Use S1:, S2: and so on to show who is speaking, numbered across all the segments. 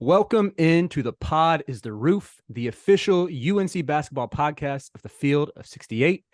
S1: Welcome into the Pod is the Roof, the official UNC basketball podcast of the Field of 68.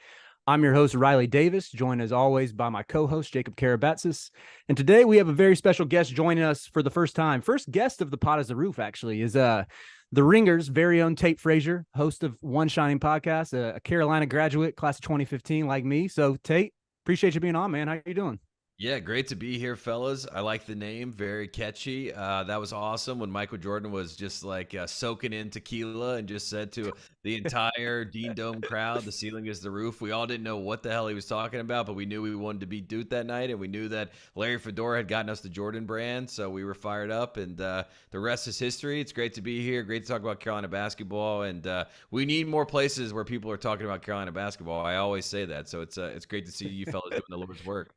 S1: I'm your host, Riley Davis, joined as always by my co-host, Jacob Karabatsos. And today we have a very special guest joining us for the first time. First guest of the Pod is the Roof, actually, is the Ringer's very own Tate Frazier, host of One Shining Podcast, a Carolina graduate, class of 2015 like me. So, Tate, appreciate you being on, man. How you doing?
S2: Yeah, great to be here, fellas. I like the name, very catchy. That was awesome when Michael Jordan was just like soaking in tequila and just said to the entire Dean Dome crowd, the ceiling is the roof. We all didn't know what the hell he was talking about, but we knew we wanted to beat Duke that night, and we knew that Larry Fedora had gotten us the Jordan brand, so we were fired up, and the rest is history. It's great to be here, great to talk about Carolina basketball, and we need more places where people are talking about Carolina basketball. I always say that, so it's great to see you fellas doing the Lord's work.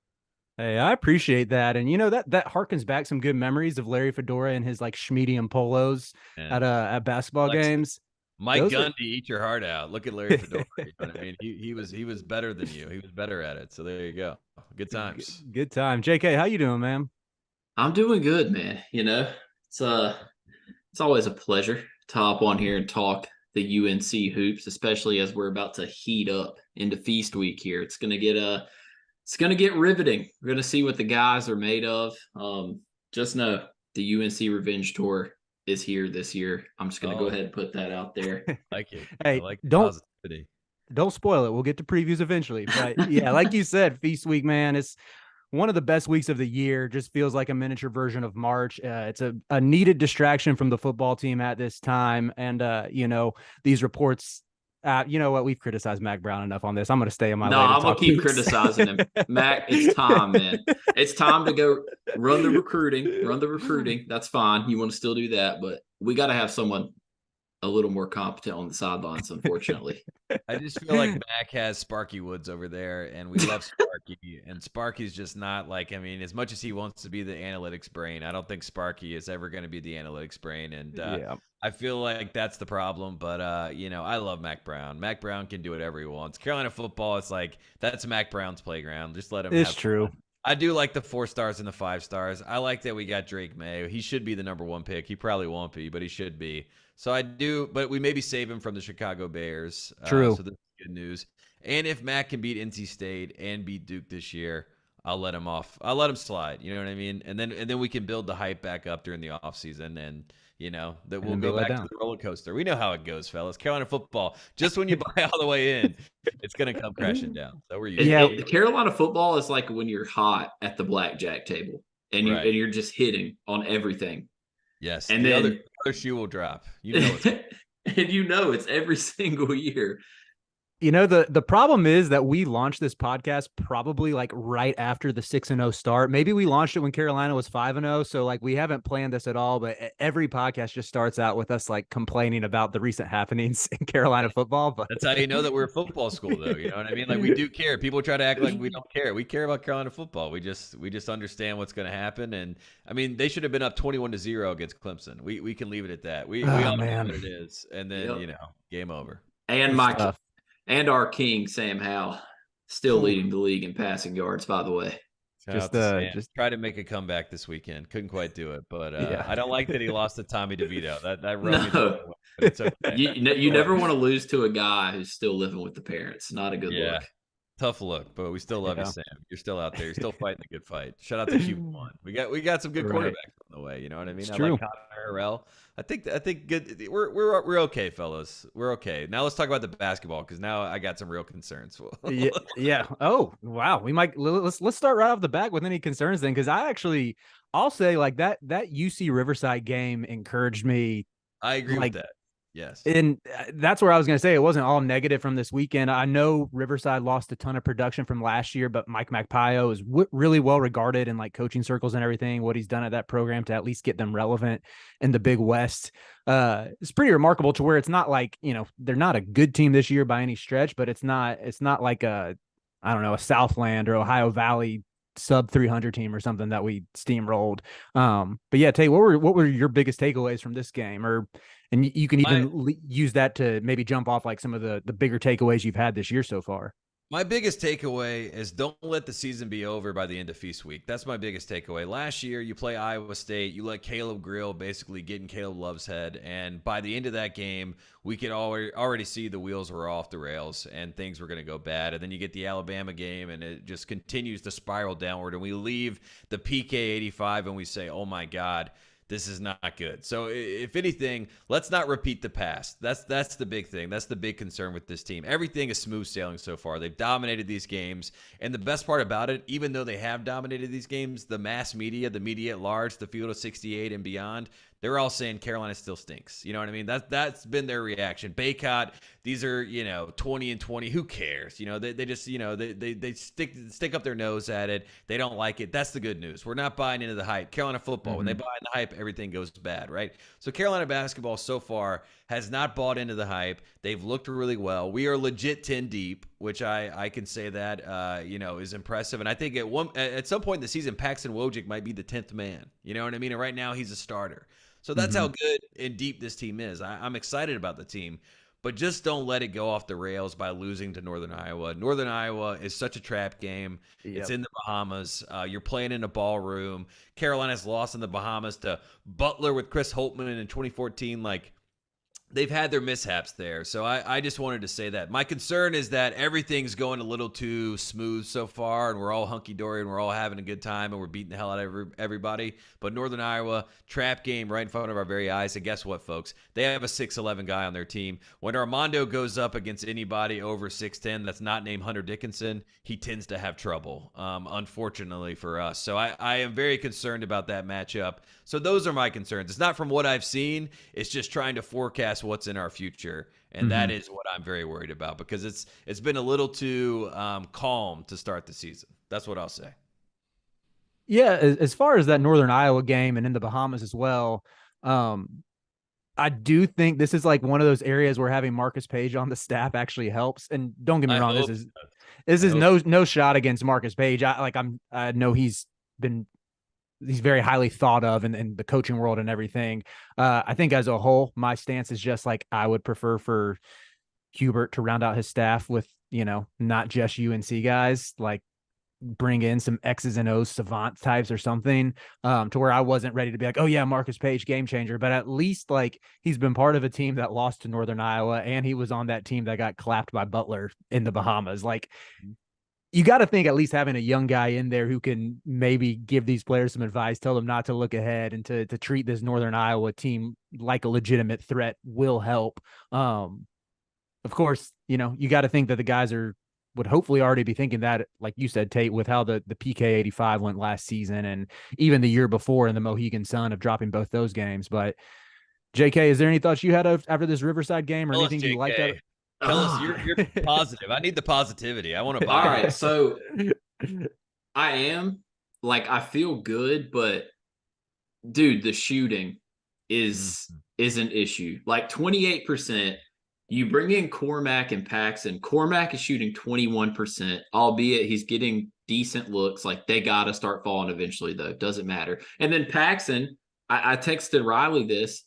S1: Hey, I appreciate that. And that harkens back some good memories of Larry Fedora and his like schmedium polos at basketball games.
S2: Mike Gundy, eat your heart out. Look at Larry Fedora. You know what I mean? He was better than you. He was better at it. So there you go. Good times.
S1: Good time. JK, how you doing, man?
S3: I'm doing good, man. It's always a pleasure to hop on here and talk the UNC hoops, especially as we're about to heat up into feast week here. It's gonna get riveting. We're going to see what the guys are made of. Just know the UNC Revenge Tour is here this year. I'm just going to go ahead and put that out there.
S2: Like it.
S1: Hey, don't spoil it. We'll get to previews eventually. But yeah, like you said, Feast Week, man, it's one of the best weeks of the year. Just feels like a miniature version of March. It's a needed distraction from the football team at this time. And, these reports, you know what? We've criticized Mac Brown enough on this. I'm going to stay in my lane.
S3: I'm going to keep criticizing him. Mac, it's time, man. It's time to go run the recruiting. That's fine. You want to still do that, but we got to have someone a little more competent on the sidelines, unfortunately.
S2: I just feel like Mac has Sparky Woods over there, and we love Sparky. And Sparky's just not as much as he wants to be the analytics brain, I don't think Sparky is ever going to be the analytics brain. And I feel like that's the problem. But, I love Mac Brown. Mac Brown can do whatever he wants. Carolina football, it's like that's Mac Brown's playground. Just let him
S1: It's true.
S2: Fun. I do like the 4 stars and the 5 stars. I like that we got Drake May. He should be the number 1 pick. He probably won't be, but he should be. So I do, but we maybe save him from the Chicago Bears.
S1: True.
S2: So that's good news. And if Mac can beat NC State and beat Duke this year, I'll let him off. I'll let him slide. You know what I mean? And then we can build the hype back up during the offseason, and that we'll go back to the roller coaster. We know how it goes, fellas. Carolina football, just when you buy all the way in, it's going to come crashing down. So we're used
S3: Carolina football is like when you're hot at the blackjack table and you're just hitting on everything.
S2: Yes,
S3: and
S2: the
S3: then
S2: other shoe will drop.
S3: It's every single year.
S1: The problem is that we launched this podcast probably like right after the 6-0 start. Maybe we launched it when Carolina was 5-0. So like we haven't planned this at all, but every podcast just starts out with us like complaining about the recent happenings in Carolina football. But
S2: that's how you know that we're a football school, though. You know what I mean? Like we do care. People try to act like we don't care. We care about Carolina football. We just understand what's going to happen. And I mean, they should have been up 21-0 against Clemson. We can leave it at that. We all know what it is. And then, game over.
S3: And our king, Sam Howell, still leading the league in passing yards, by the way.
S2: Just try to make a comeback this weekend. Couldn't quite do it, but I don't like that he lost to Tommy DeVito. That rubbed me. It's okay.
S3: You never want to lose to a guy who's still living with the parents. Not a good look.
S2: Tough look, but we still love you, Sam. You're still out there. You're still fighting the good fight. Shout out to Q1. We got some good quarterbacks on the way. You know what I mean?
S1: It's true.
S2: Like Connor Harrell. I think good. We're okay, fellas. We're okay. Now let's talk about the basketball because now I got some real concerns.
S1: Yeah. Oh wow. We might let's start right off the bat with any concerns then, because I'll say like that UC Riverside game encouraged me.
S2: I agree with that. Yes.
S1: And that's where I was going to say it wasn't all negative from this weekend. I know Riverside lost a ton of production from last year, but Mike Magpayo is really well regarded in like coaching circles and everything, what he's done at that program to at least get them relevant in the Big West. It's pretty remarkable to where it's not like, they're not a good team this year by any stretch, but it's not like a Southland or Ohio Valley sub 300 team or something that we steamrolled. But yeah, Tate, what were your biggest takeaways from this game? And you can even use that to maybe jump off like some of the bigger takeaways you've had this year so far.
S2: My biggest takeaway is don't let the season be over by the end of Feast Week. That's my biggest takeaway. Last year, you play Iowa State, you let Caleb Grill basically get in Caleb Love's head, and by the end of that game, we could already see the wheels were off the rails and things were going to go bad. And then you get the Alabama game, and it just continues to spiral downward. And we leave the PK 85, and we say, "Oh my God." This is not good. So if anything, let's not repeat the past. That's the big thing. That's the big concern with this team. Everything is smooth sailing so far. They've dominated these games. And the best part about it, even though they have dominated these games, the mass media, the media at large, the field of 68 and beyond, they're all saying Carolina still stinks. You know what I mean? That's been their reaction. Baycott, these are, 20 and 20. Who cares? They just, they stick up their nose at it. They don't like it. That's the good news. We're not buying into the hype. Carolina football, when they buy in the hype, everything goes bad, right? So Carolina basketball so far has not bought into the hype. They've looked really well. We are legit 10 deep, which I can say that, is impressive. And I think at some point in the season, Paxton Wojcik might be the 10th man. You know what I mean? And right now he's a starter. So that's how good and deep this team is. I'm excited about the team, but just don't let it go off the rails by losing to Northern Iowa. Northern Iowa is such a trap game. Yep. It's in the Bahamas. You're playing in a ballroom. Carolina's lost in the Bahamas to Butler with Chris Holtman in 2014. They've had their mishaps there. So I just wanted to say that. My concern is that everything's going a little too smooth so far, and we're all hunky-dory, and we're all having a good time, and we're beating the hell out of everybody. But Northern Iowa, trap game right in front of our very eyes. And guess what, folks? They have a 6'11 guy on their team. When Armando goes up against anybody over 6'10 that's not named Hunter Dickinson, he tends to have trouble, unfortunately for us. So I am very concerned about that matchup. So those are my concerns. It's not from what I've seen. It's just trying to forecast what's in our future. And that is what I'm very worried about, because it's been a little too calm to start the season. That's what I'll say.
S1: Yeah, as far as that Northern Iowa game and in the Bahamas as well, I do think this is like one of those areas where having Marcus Page on the staff actually helps. And don't get me wrong, this is no shot against Marcus Page. I know he's very highly thought of in the coaching world and everything. I think as a whole, my stance is just like I would prefer for Hubert to round out his staff with, not just UNC guys, like bring in some X's and O's savant types or something, to where I wasn't ready to be like, oh yeah, Marcus Page, game changer. But at least like he's been part of a team that lost to Northern Iowa, and he was on that team that got clapped by Butler in the Bahamas. Like, you got to think at least having a young guy in there who can maybe give these players some advice, tell them not to look ahead and to treat this Northern Iowa team like a legitimate threat will help. Of course, you got to think that the guys would hopefully already be thinking that, like you said, Tate, with how the PK 85 went last season and even the year before in the Mohegan Sun of dropping both those games. But JK, is there any thoughts you had after this Riverside game or anything you liked out of it?
S2: Tell us, you're positive. I need the positivity. I want to buy.
S3: All right, so I feel good, but dude, the shooting is an issue. Like 28%. You bring in Cormac and Paxson. Cormac is shooting 21%, albeit he's getting decent looks. Like, they got to start falling eventually, though. Doesn't matter. And then Paxson, I texted Riley this.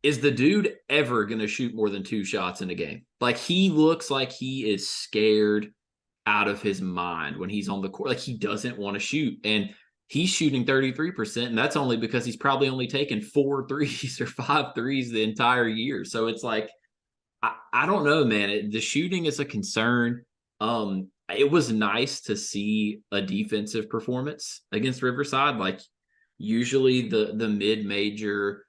S3: Is the dude ever going to shoot more than 2 shots in a game? Like, he looks like he is scared out of his mind when he's on the court. Like, he doesn't want to shoot. And he's shooting 33%, and that's only because he's probably only taken 4 threes or 5 threes the entire year. So it's like, I don't know, man. The shooting is a concern. It was nice to see a defensive performance against Riverside. Like, usually the mid-major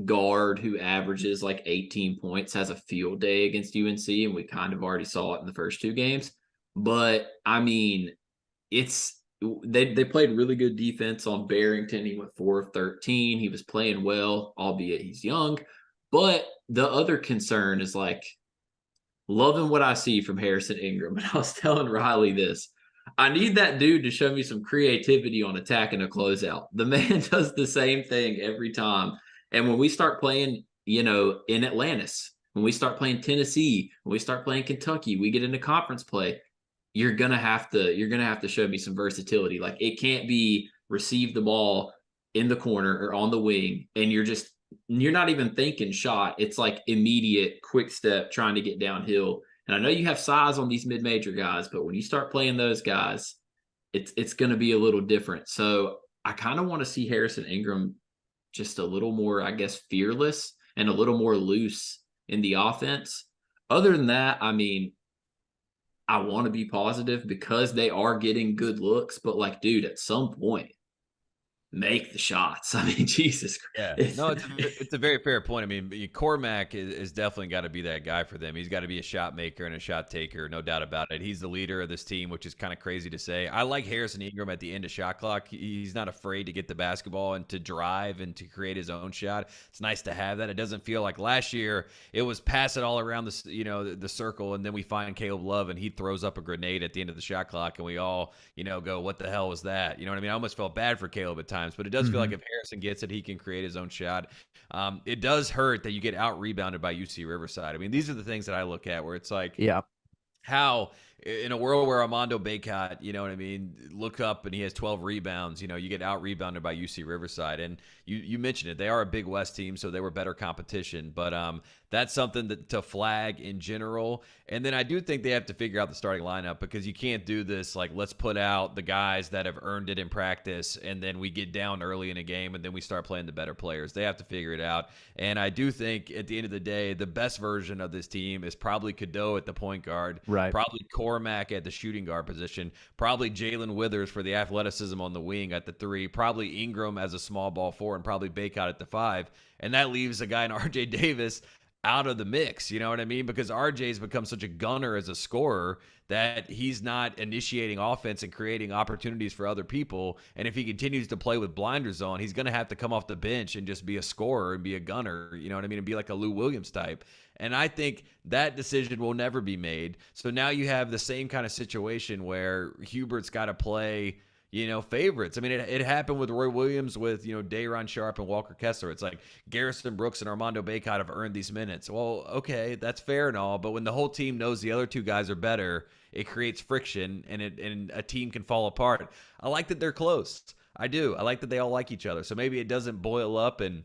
S3: guard who averages like 18 points has a field day against UNC, and we kind of already saw it in the first 2 games. But I mean, they played really good defense on Barrington. He went 4 of 13. He was playing well, albeit he's young. But the other concern is, like, loving what I see from Harrison Ingram. And I was telling Riley this. I need that dude to show me some creativity on attacking a closeout. The man does the same thing every time. And when we start playing, in Atlantis, when we start playing Tennessee, when we start playing Kentucky, we get into conference play, you're gonna have to show me some versatility. Like, it can't be receive the ball in the corner or on the wing, and you're not even thinking shot. It's like immediate quick step trying to get downhill. And I know you have size on these mid-major guys, but when you start playing those guys, it's going to be a little different. So I kind of want to see Harrison Ingram just a little more, I guess, fearless and a little more loose in the offense. Other than that, I mean, I want to be positive because they are getting good looks, but like, dude, at some point, make the shots. I mean, Jesus
S2: Yeah,
S3: Christ.
S2: no, it's a very fair point. I mean, Cormac is definitely got to be that guy for them. He's got to be a shot maker and a shot taker, no doubt about it. He's the leader of this team, which is kind of crazy to say. I like Harrison Ingram at the end of shot clock. He's not afraid to get the basketball and to drive and to create his own shot. It's nice to have that. It doesn't feel like last year it was pass it all around the circle, and then we find Caleb Love and he throws up a grenade at the end of the shot clock, and we all go, what the hell was that? You know what I mean? I almost felt bad for Caleb at times, but it does feel like if Harrison gets it, he can create his own shot. It does hurt that you get out rebounded by UC Riverside. I mean, these are the things that I look at where it's like,
S1: Yeah.
S2: how in a world where Armando Bacot, you know what I mean, look up and he has 12 rebounds, you get out rebounded by UC Riverside. And you mentioned it, they are a Big West team, so they were better competition. But that's something to flag in general. And then I do think they have to figure out the starting lineup, because you can't do this like, let's put out the guys that have earned it in practice, and then we get down early in a game and then we start playing the better players. They have to figure it out. And I do think at the end of the day, the best version of this team is probably Cadeau at the point guard,
S1: Right.
S2: probably Cormac at the shooting guard position, probably Jalen Withers for the athleticism on the wing at the 3, probably Ingram as a small ball 4, and probably Bacot at the 5. And that leaves a guy in RJ Davis out of the mix, you know what I mean? Because RJ's become such a gunner as a scorer that he's not initiating offense and creating opportunities for other people. And if he continues to play with blinders on, he's going to have to come off the bench and just be a scorer and be a gunner, you know what I mean? And be like a Lou Williams type. And I think that decision will never be made. So now you have the same kind of situation where Hubert's got to play favorites. I mean, it happened with Roy Williams, with, Day'Ron Sharp and Walker Kessler. It's like Garrison Brooks and Armando Bacot have earned these minutes. Well, okay, that's fair and all, but when the whole team knows the other two guys are better, it creates friction and a team can fall apart. I like that they're close. I do. I like that they all like each other. So maybe it doesn't boil up and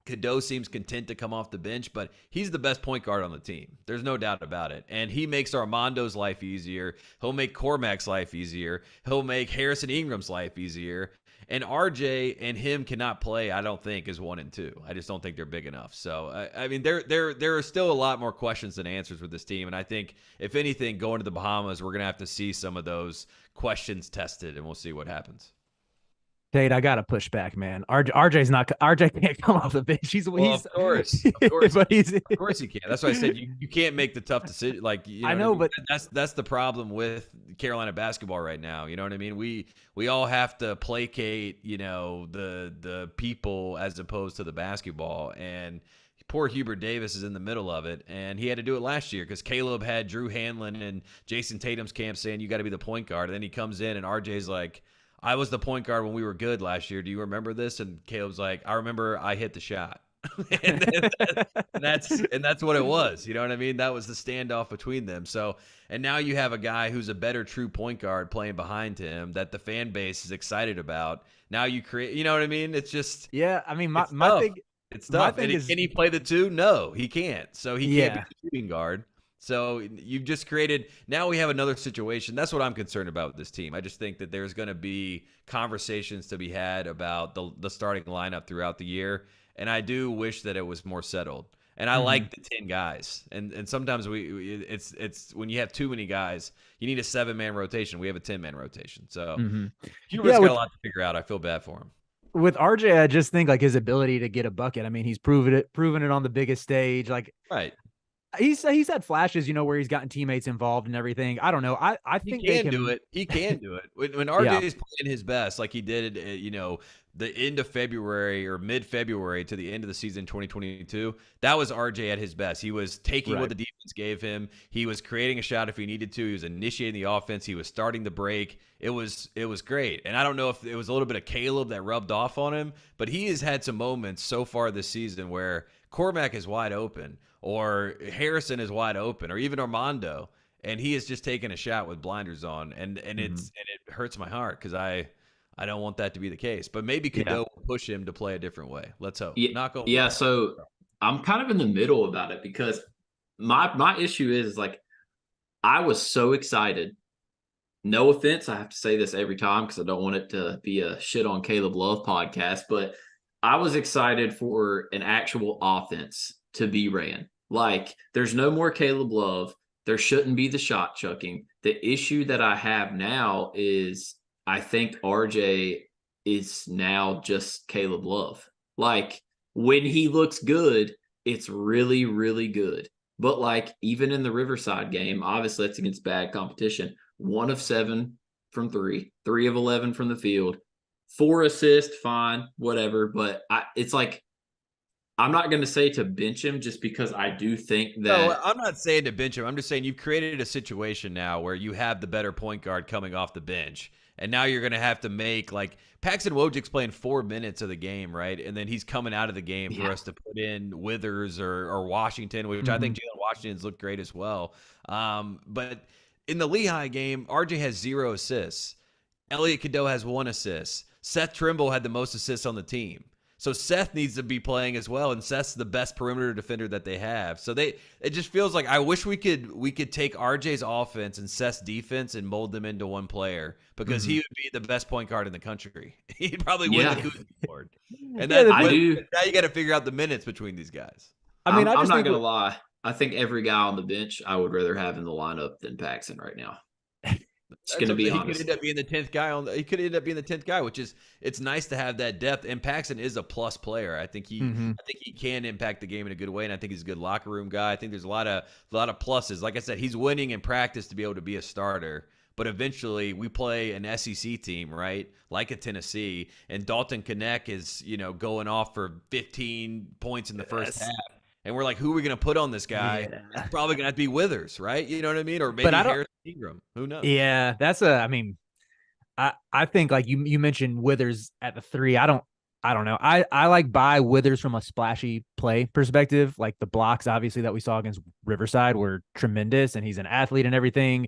S2: Cadeau seems content to come off the bench, but he's the best point guard on the team. There's no doubt about it. And he makes Armando's life easier. He'll make Cormac's life easier. He'll make Harrison Ingram's life easier. And RJ and him cannot play, I don't think, as 1 and 2. I just don't think they're big enough. So, I mean, there are still a lot more questions than answers with this team. And I think, if anything, going to the Bahamas, we're going to have to see some of those questions tested, and we'll see what happens.
S1: Tate, I gotta push back, man. RJ can't come off the bench. Of course,
S2: but of course he can. That's why I said you can't make the tough decision. Like,
S1: I know, but
S2: that's the problem with Carolina basketball right now. You know what I mean? We all have to placate, the people as opposed to the basketball. And poor Hubert Davis is in the middle of it, and he had to do it last year because Caleb had Drew Hanlon and Jason Tatum's camp saying you got to be the point guard. And then he comes in, and RJ's like, I was the point guard when we were good last year. Do you remember this? And Caleb's like, I remember I hit the shot. and that's what it was. You know what I mean? That was the standoff between them. So, and now you have a guy who's a better true point guard playing behind him that the fan base is excited about. Now you create, you know what I mean? It's just,
S1: yeah. I mean, my thing,
S2: it's tough. Can he play the 2? No, he can't. So he can't be the shooting guard. So you've just created, now we have another situation. That's what I'm concerned about with this team. I just think that there's going to be conversations to be had about the starting lineup throughout the year. And I do wish that it was more settled. And I like the 10 guys. And sometimes it's when you have too many guys, you need a 7-man rotation. We have a 10-man rotation. So Hubert's got a lot to figure out. I feel bad for him.
S1: With RJ, I just think like his ability to get a bucket. I mean, he's proven it on the biggest stage. Like,
S2: right.
S1: He's had flashes, where he's gotten teammates involved and everything. I don't know. I think
S2: he can do it. He can do it. When RJ is playing his best, like he did, the end of February or mid-February to the end of the season 2022, that was RJ at his best. He was taking what the defense gave him. He was creating a shot if he needed to. He was initiating the offense. He was starting the break. It was great. And I don't know if it was a little bit of Caleb that rubbed off on him, but he has had some moments so far this season where Cormac is wide open, or Harrison is wide open, or even Armando, and he has just taken a shot with blinders on, and it hurts my heart because I don't want that to be the case. But maybe Cadeau will push him to play a different way. Let's hope.
S3: So I'm kind of in the middle about it because my issue is like I was so excited. No offense, I have to say this every time because I don't want it to be a shit on Caleb Love podcast, but I was excited for an actual offense to be ran. Like, there's no more Caleb Love. There shouldn't be the shot chucking. The issue that I have now is I think RJ is now just Caleb Love. Like, when he looks good, it's really, really good. But like, even in the Riverside game, obviously that's against bad competition. 1 of 7 from 3, 3 of 11 from the field, 4 assists, fine, whatever. But it's like, I'm not going to say to bench him just because I do think
S2: No,
S3: that.
S2: I'm not saying to bench him. I'm just saying you've created a situation now where you have the better point guard coming off the bench. And now you're going to have to make, like, Paxton Wojcik's playing 4 minutes of the game, right? And then he's coming out of the game for us to put in Withers or Washington, which I think Jalen Washington's looked great as well. But in the Lehigh game, RJ has 0 assists. Elliot Cadeau has 1 assist. Seth Trimble had the most assists on the team. So Seth needs to be playing as well, and Seth's the best perimeter defender that they have. So it just feels like I wish we could take RJ's offense and Seth's defense and mold them into one player because he would be the best point guard in the country. He'd probably win the Kuzma Award. And then now you got to figure out the minutes between these guys.
S3: I mean, I'm not gonna lie. I think every guy on the bench I would rather have in the lineup than Paxton right now. Just going to be honest.
S2: He could end up being the 10th guy he could end up being the 10th guy, which is, it's nice to have that depth. And Paxton is a plus player. I think he can impact the game in a good way, and I think he's a good locker room guy. I think there's a lot of pluses. Like I said, he's winning in practice to be able to be a starter. But eventually, we play an SEC team, right? Like a Tennessee, and Dalton Knecht is, going off for 15 points in the first half. And we're like, who are we going to put on this guy? Yeah. It's probably going to have to be Withers, right? You know what I mean? Or maybe Harrison Ingram. Who knows?
S1: Yeah, I think, like you mentioned Withers at the 3. I don't know. I like buy Withers from a splashy play perspective. Like, the blocks, obviously, that we saw against Riverside were tremendous, and he's an athlete and everything,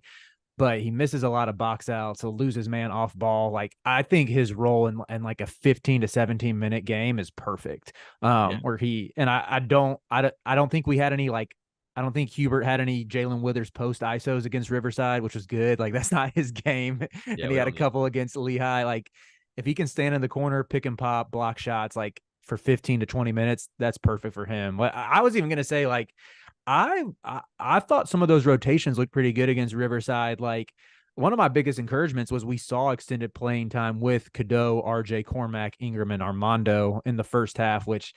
S1: but he misses a lot of box outs. He'll lose his man off ball. Like, I think his role in like a 15 to 17 minute game is perfect. Where I don't think we had any, like, I don't think Hubert had any Jalen Withers post ISOs against Riverside, which was good. Like, that's not his game. And he had a couple against Lehigh. Like, if he can stand in the corner, pick and pop, block shots, like, for 15 to 20 minutes, that's perfect for him. I was even going to say, like, I thought some of those rotations looked pretty good against Riverside. Like, one of my biggest encouragements was we saw extended playing time with Cadeau, RJ, Cormac, Ingram, and Armando in the first half, which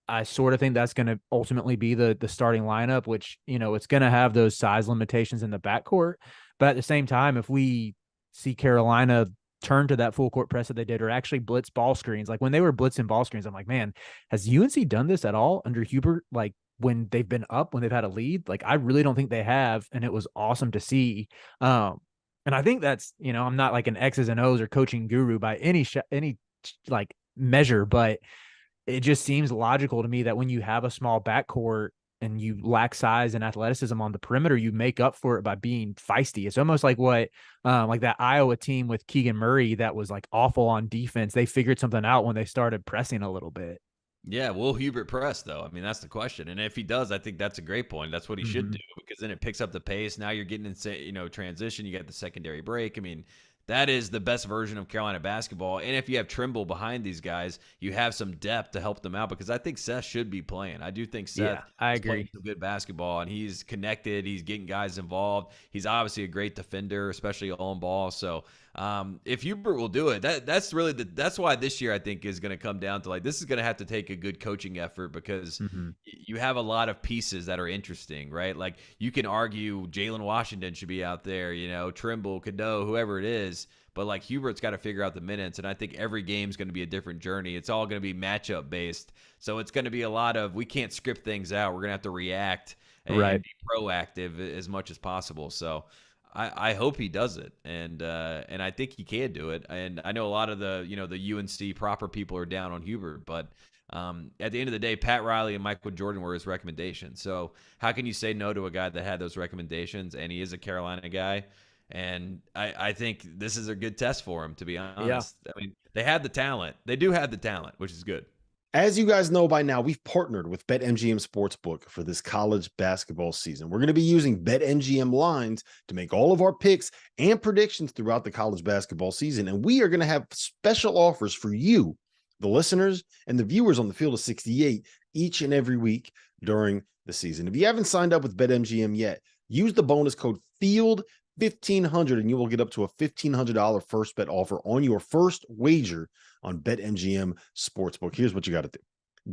S1: I sort of think that's going to ultimately be the starting lineup, which, it's going to have those size limitations in the backcourt. But at the same time, if we see Carolina turn to that full court press that they did, or actually blitz ball screens, like when they were blitzing ball screens, I'm like, man, has UNC done this at all under Hubert? Like, when they've been up, when they've had a lead, like, I really don't think they have. And it was awesome to see. And I think that's, I'm not like an X's and O's or coaching guru by any like measure, but it just seems logical to me that when you have a small backcourt and you lack size and athleticism on the perimeter, you make up for it by being feisty. It's almost like what, like that Iowa team with Keegan Murray that was like awful on defense. They figured something out when they started pressing a little bit.
S2: Yeah, will Hubert press, though? I mean, that's the question. And if he does, I think that's a great point. That's what he should do, because then it picks up the pace. Now you're getting in, transition. You got the secondary break. I mean, that is the best version of Carolina basketball. And if you have Trimble behind these guys, you have some depth to help them out, because I think Seth should be playing. I do think Seth
S1: I
S2: is
S1: agree.
S2: playing some good basketball, and he's connected. He's getting guys involved. He's obviously a great defender, especially on ball. So if Hubert will do it, that's really that's why this year I think is going to come down to, like, this is going to have to take a good coaching effort, because you have a lot of pieces that are interesting, right? Like, you can argue Jalen Washington should be out there, Trimble, Cadeau, whoever it is. But, like, Hubert's got to figure out the minutes, and I think every game's going to be a different journey. It's all going to be matchup based, so it's going to be a lot of, we can't script things out. We're going to have to react and be proactive as much as possible. So I hope he does it, and I think he can do it. And I know a lot of the the UNC proper people are down on Hubert, but at the end of the day, Pat Riley and Michael Jordan were his recommendations. So how can you say no to a guy that had those recommendations, and he is a Carolina guy? And I think this is a good test for him, to be honest. Yeah. I mean, they have the talent. They do have the talent, which is good.
S4: As you guys know by now, we've partnered with BetMGM Sportsbook for this college basketball season. We're going to be using BetMGM lines to make all of our picks and predictions throughout the college basketball season. And we are going to have special offers for you, the listeners and the viewers on the Field of 68 each and every week during the season. If you haven't signed up with BetMGM yet, use the bonus code FIELD1500 and you will get up to a $1,500 first bet offer on your first wager on BetMGM Sportsbook. Here's what you got to do.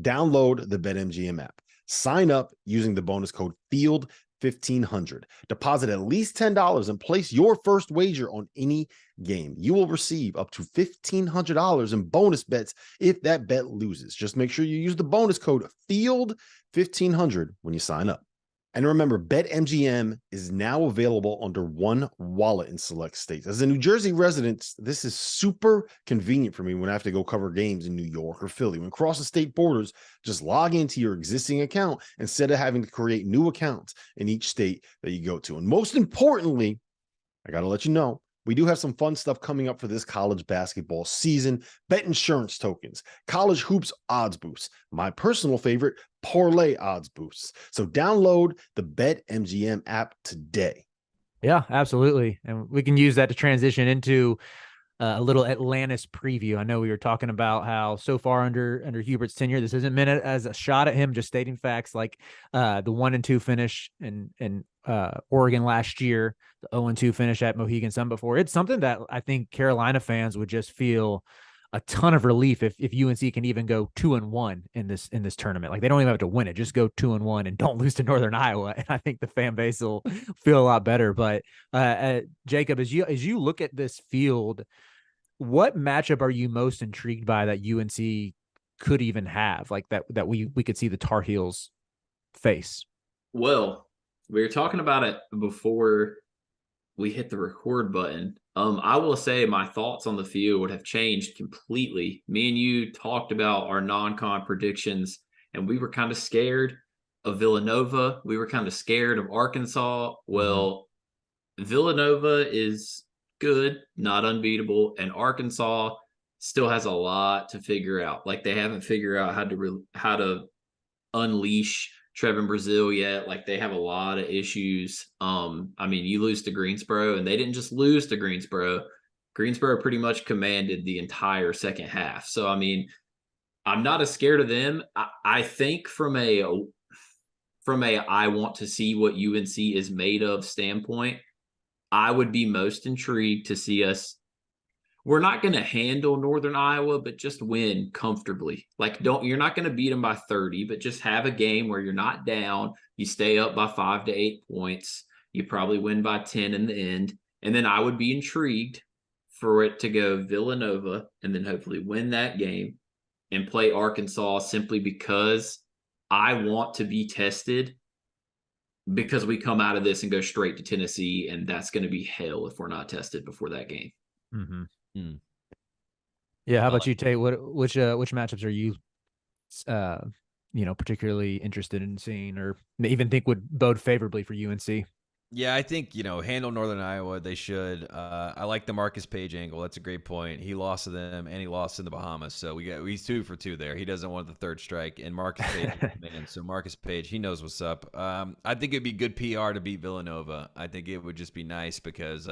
S4: Download the BetMGM app. Sign up using the bonus code FIELD1500. Deposit at least $10 and place your first wager on any game. You will receive up to $1,500 in bonus bets if that bet loses. Just make sure you use the bonus code FIELD1500 when you sign up. And remember, BetMGM is now available under one wallet in select states. As a New Jersey resident, this is super convenient for me when I have to go cover games in New York or Philly. When crossing state borders, just log into your existing account instead of having to create new accounts in each state that you go to. And most importantly, I got to let you know, we do have some fun stuff coming up for this college basketball season. Bet insurance tokens, college hoops odds boosts, my personal favorite, parlay odds boosts. So download the BetMGM app today.
S1: Yeah, absolutely. And we can use that to transition into a little Atlantis preview. I know we were talking about how so far under Hubert's tenure, this isn't meant as a shot at him, just stating facts like the 1-2 finish in Oregon last year, the 0-2 finish at Mohegan Sun before. It's something that I think Carolina fans would just feel a ton of relief if UNC can even go 2-1 in this tournament. Like, they don't even have to win it, just go 2-1 and don't lose to Northern Iowa. And I think the fan base will feel a lot better. But Jacob, as you look at this field, what matchup are you most intrigued by that UNC could even have, like that we could see the Tar Heels face?
S3: Well, we were talking about it before we hit the record button. I will say my thoughts on the field would have changed completely. Me and you talked about our non-con predictions, and we were kind of scared of Villanova. We were kind of scared of Arkansas. Well, Villanova is good, not unbeatable, and Arkansas still has a lot to figure out. Like, they haven't figured out how to unleash Trevin Brazil yet. Like, they have a lot of issues. I mean, you lose to Greensboro, and they didn't just lose to Greensboro. Greensboro pretty much commanded the entire second half. So, I mean, I'm not as scared of them. I think from a I want to see what UNC is made of standpoint, I would be most intrigued to see us. We're not going to handle Northern Iowa, but just win comfortably. Like, you're not going to beat them by 30, but just have a game where you're not down. You stay up by 5 to 8 points. You probably win by 10 in the end. And then I would be intrigued for it to go Villanova and then hopefully win that game and play Arkansas, simply because I want to be tested, because we come out of this and go straight to Tennessee, and that's going to be hell if we're not tested before that game.
S1: Mm-hmm. Yeah. How about you, Tate? Which matchups are you, particularly interested in seeing, or even think would bode favorably for UNC?
S2: Yeah, I think, handle Northern Iowa. They should. I like the Marcus Page angle. That's a great point. He lost to them, and he lost in the Bahamas. So he's 2 for 2 there. He doesn't want the third strike. And Marcus Page, man. So Marcus Page, he knows what's up. I think it'd be good PR to beat Villanova. I think it would just be nice because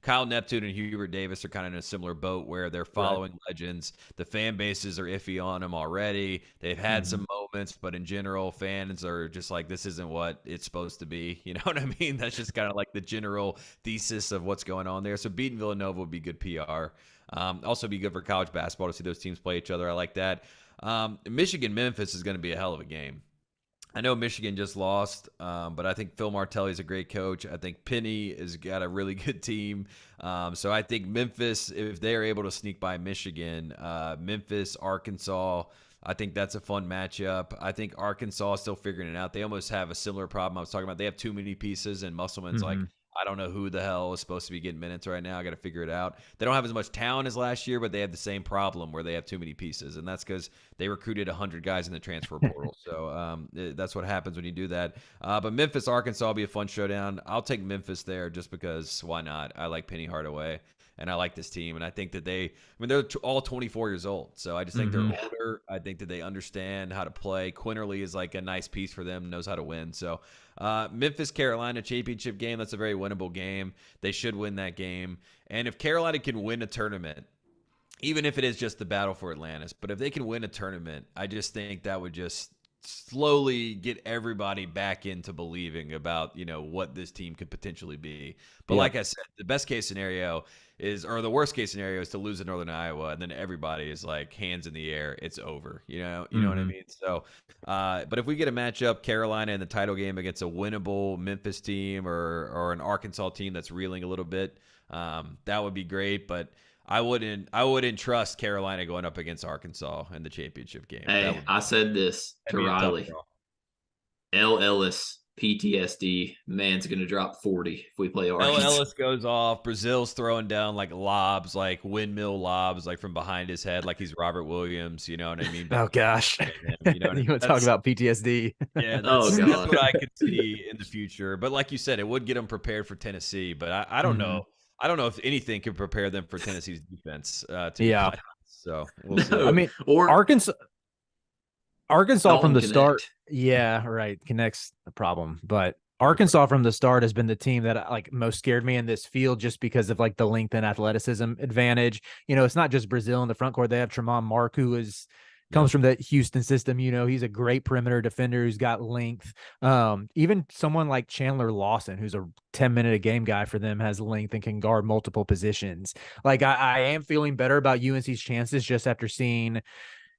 S2: Kyle Neptune and Hubert Davis are kind of in a similar boat where they're following legends. The fan bases are iffy on them already. They've had some moments, but in general, fans are just like, this isn't what it's supposed to be. You know what I mean? That's just kind of like the general thesis of what's going on there. So beating Villanova would be good PR. Also be good for college basketball to see those teams play each other. I like that. Michigan-Memphis is going to be a hell of a game. I know Michigan just lost, but I think Phil Martelli is a great coach. I think Penny has got a really good team. So I think Memphis, if they're able to sneak by Michigan, Memphis, Arkansas, I think that's a fun matchup. I think Arkansas is still figuring it out. They almost have a similar problem I was talking about. They have too many pieces, and Musselman's like, I don't know who the hell is supposed to be getting minutes right now. I got to figure it out. They don't have as much talent as last year, but they have the same problem where they have too many pieces, and that's because they recruited 100 guys in the transfer portal. So that's what happens when you do that. But Memphis, Arkansas will be a fun showdown. I'll take Memphis there just because why not? I like Penny Hardaway. and I like this team. And I think that they're all 24 years old. So I just think they're older. I think that they understand how to play. Quinterly is like a nice piece for them, knows how to win. So Memphis, Carolina championship game, that's a very winnable game. They should win that game. And if Carolina can win a tournament, even if it is just the battle for Atlantis, but if they can win a tournament, I just think that would just slowly get everybody back into believing about, what this team could potentially be. But like I said, the best case scenario or the worst case scenario is to lose in Northern Iowa, and then everybody is like hands in the air. It's over. You know what I mean? So, but if we get a matchup, Carolina in the title game against a winnable Memphis team or an Arkansas team that's reeling a little bit, that would be great. But I wouldn't trust Carolina going up against Arkansas in the championship game.
S3: Hey, I said this to Riley. L. Ellis, PTSD. Man's going to drop 40 if we play Arkansas.
S2: L. Ellis goes off. Brazil's throwing down like lobs, like windmill lobs, like from behind his head, like he's Robert Williams. You know what I mean?
S1: Oh, gosh. You want to talk about PTSD?
S2: Yeah, that's what I could see in the future. But like you said, it would get them prepared for Tennessee. But I don't know. I don't know if anything could prepare them for Tennessee's defense. So we'll see.
S1: I mean, or Arkansas from the start. Yeah, right. Connects the problem, but Arkansas from the start has been the team that like most scared me in this field just because of like the length and athleticism advantage. It's not just Brazil in the front court. They have Tremont Mark, who comes from the Houston system. He's a great perimeter defender who's got length. Even someone like Chandler Lawson, who's a 10-minute a game guy for them, has length and can guard multiple positions. Like I am feeling better about UNC's chances just after seeing,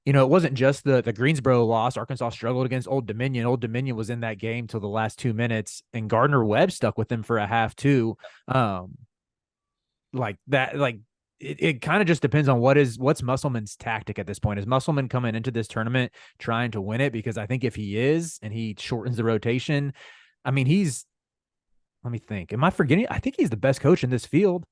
S1: it wasn't just the Greensboro loss. Arkansas struggled against Old Dominion. Old Dominion was in that game till the last 2 minutes, and Gardner Webb stuck with them for a half too. It kind of just depends on what's Musselman's tactic at this point. Is Musselman coming into this tournament trying to win it? Because I think if he is and he shortens the rotation, I mean, let me think. Am I forgetting? I think he's the best coach in this field.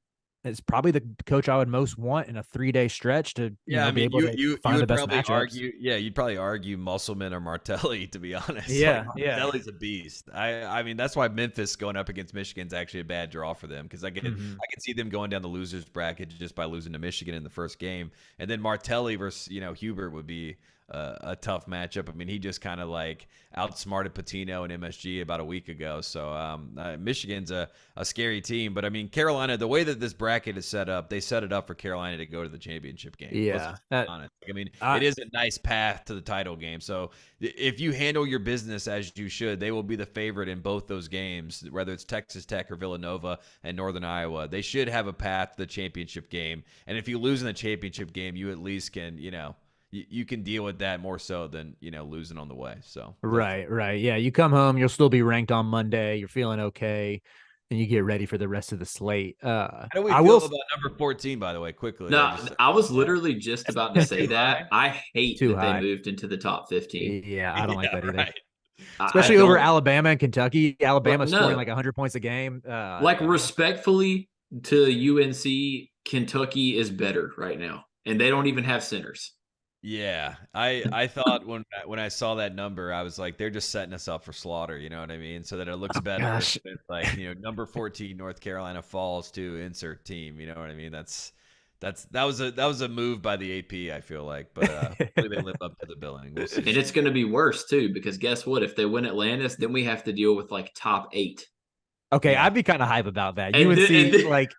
S1: It's probably the coach I would most want in a 3-day stretch to be able to find the best matchups.
S2: You'd probably argue Musselman or Martelli, to be honest.
S1: Yeah,
S2: Martelli's a beast. I mean, that's why Memphis going up against Michigan is actually a bad draw for them, because I can see them going down the losers bracket just by losing to Michigan in the first game, and then Martelli versus Hubert would be a tough matchup. I mean, he just kind of like outsmarted Patino and MSG about a week ago. So Michigan's a scary team. But I mean, Carolina, the way that this bracket is set up, they set it up for Carolina to go to the championship game.
S1: Yeah.
S2: Honest. I mean, it is a nice path to the title game. So if you handle your business as you should, they will be the favorite in both those games, whether it's Texas Tech or Villanova and Northern Iowa. They should have a path to the championship game. And if you lose in the championship game, you at least can, you can deal with that more so than, losing on the way. So
S1: right. Yeah. You come home, you'll still be ranked on Monday. You're feeling okay. And you get ready for the rest of the slate.
S2: How do we feel about number 14, by the way, quickly?
S3: No, I was literally just about to say that. I hate that they moved into the top 15.
S1: Yeah, I don't like that either.
S2: Right.
S1: Especially over Alabama and Kentucky. Alabama's scoring like 100 points a game.
S3: Respectfully to UNC, Kentucky is better right now. And they don't even have centers.
S2: Yeah, I thought when I saw that number, I was like, they're just setting us up for slaughter. You know what I mean? So that it looks better.
S1: Gosh.
S2: It's like, number 14, North Carolina falls to insert team. You know what I mean? That was a move by the AP. I feel like, but hopefully they live up to the billing. We'll see.
S3: And it's going to be worse too, because guess what? If they win Atlantis, then we have to deal with like top 8.
S1: Okay, I'd be kind of hype about that. UNC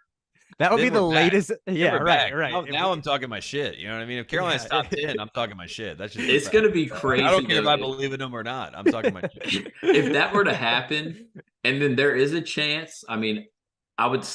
S1: that would be the latest. Yeah, right.
S2: Now I'm talking my shit. You know what I mean? If Carolina's top 10, I'm talking my shit. That's just
S3: it's going to be crazy.
S2: I don't care if I believe in them or not. I'm talking my shit.
S3: If that were to happen, and then there is a chance. I mean, I would